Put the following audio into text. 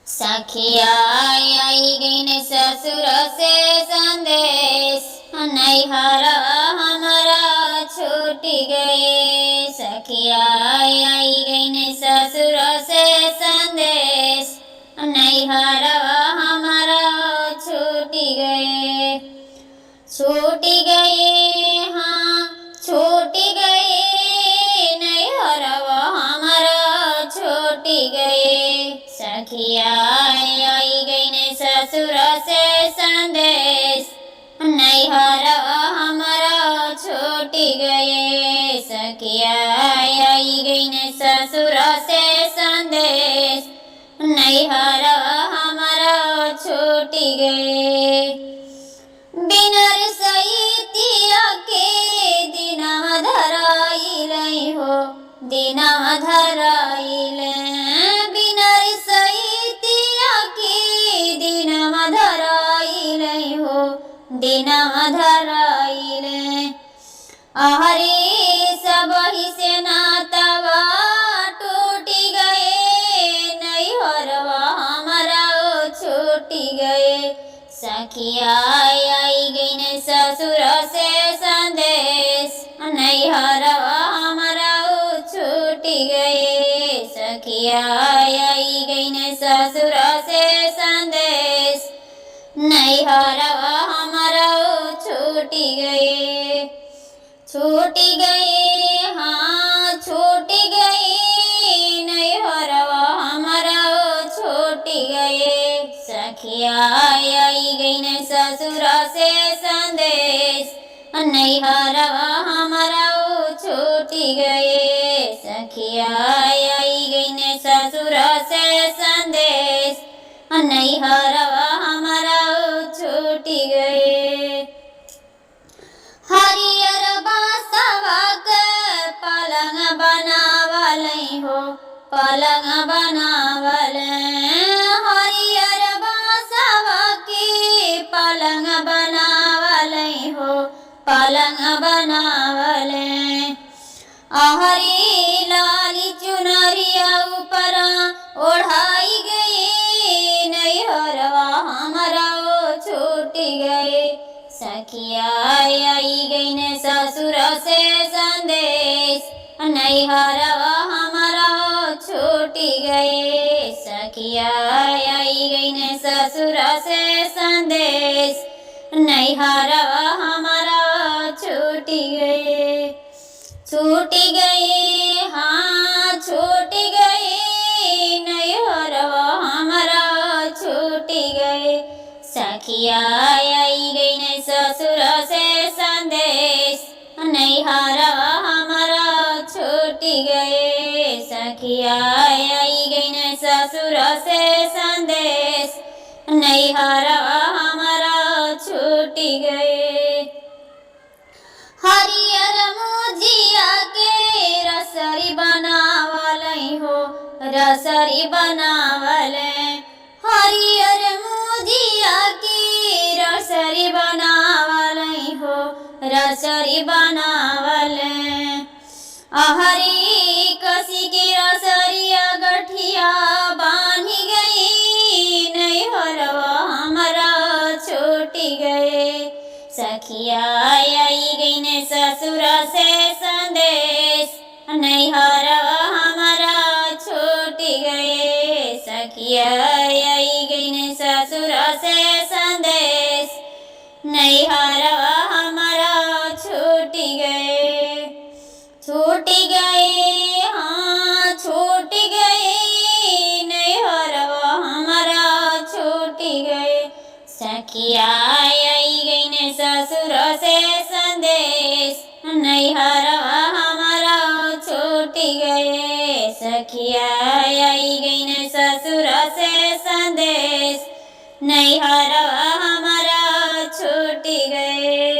सखिया आई गई ने ससुर से संदेश, नैहर हमारा छूट गए। सखिया आई गई ने ससुर से संदेश, नैहर हमारा छूट गए। छूट गए, हाँ छूट गए, नैहर हमारा छूट गए। सखिया आई गई ने ससुर से संदेश, नैहर हमारा छूट गए। सखिया आई गई ने ससुर से संदेश, नैहर हमारा छूट गए। बिनर सैतिया के दिनवा धराइले हो, दिनवा धराइले। बिनर सैतिया के दिनवा धराइले हो, दिनवा धराइले। अहरे सबही से नातवा टूट गए, नैहरवा हमारा छूट गए। सखिया आई गई ने ससुर से संदेश, नैहर हमारा छूट गए। सखिया आई गई ने ससुर से संदेश, नैहर हमारा छूट गए। छूट गए, हाँ छूट गए, नैहर हमारा छूट गए। सखिया आई गई ने ससुर से संदेश, नैहर हमारा छूट गए। सखिया आई गई ने ससुर से संदेश, नैहर हमारा छूट गए। हरियर बासवा के पलंग बनावले हो, पलंग बनावले। हरियर बासवा के पलंग बनावले हो, पलंग बनावले। अहरी लाली चुनरिया ऊपर ओढ़ाई गई, नैहरवा हमारा छूट गए। सखिया आई गई ने ससुर से संदेश, नैहर हमारा छूट गए। सखिया आई गई ने ससुर से संदेश, नैहर हमारा छूट गए। छूट गए, हाँ छूट गए, नैहर हमारा छूट गए। सखिया आई गई ने ससुर से संदेश, नैहर हमारा छूट गए। सखिया आई गई ने ससुर से संदेश, नैहर हमारा छूट गए। हरियर मुजिया के रसरी बनावले हो, रसरी बनावले। हरियर मुजिया के रसरी बनावले हो, रसरी बनावले। अहरी कसी के रसरिया गठिया बांधी गई, नैहरवा हमारा छूट गए। सखिया आई गई ने ससुर से संदेश, नैहर हमारा छूट गए। सखिया आई गई ने ससुर से संदेश, नैहर हमारा छूट गए। छूट गए, हाँ छूट गए, नैहर हमारा छूट गए। सखिया आई गई ने ससुर से संदेश, नैहर हमारा छूट गए। सखिया आई गई ने ससुर से संदेश, नैहर हमारा छूट गए।